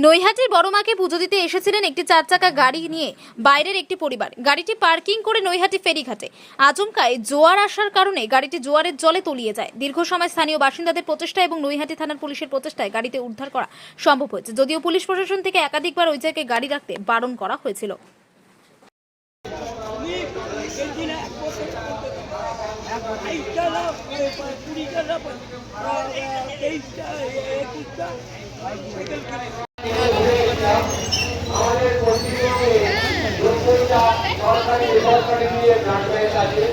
নৈহাটির বড়মাকে পুজো দিতে এসেছিলেন একটি 4 চাকা গাড়ি নিয়ে বাইরের একটি পরিবার। গাড়িটি পার্কিং করে নৈহাটি ফেরিঘাটে আচমকায় জোয়ার আসার কারণে গাড়িটি জোয়ারের জলে তলিয়ে যায়। দীর্ঘ সময় স্থানীয় বাসিন্দাদের প্রচেষ্টা এবং নৈহাটি থানার পুলিশের প্রচেষ্টায় গাড়িতে উদ্ধার করা সম্ভব হয়েছে, যদিও পুলিশ প্রশাসন থেকে একাধিকবার ওই জায়গায় গাড়ি রাখতে বারণ করা হয়েছিল। আমাদের পশ্চিমবঙ্গে প্রত্যেকটা সরকারি বেসরকারি দিয়ে ট্রান্সপোর্ট আছে।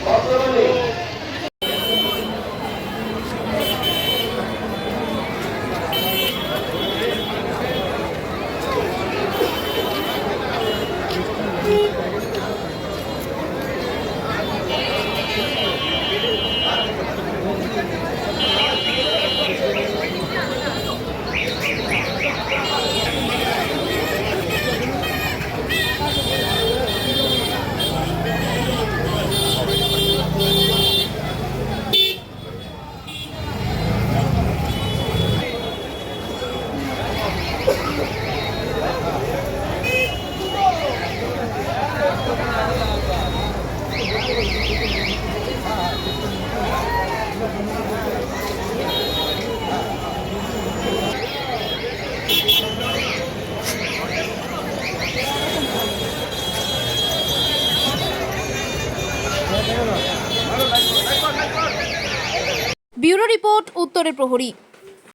বর্তমানে ব্যুরো রিপোর্ট, উত্তরের প্রহরী।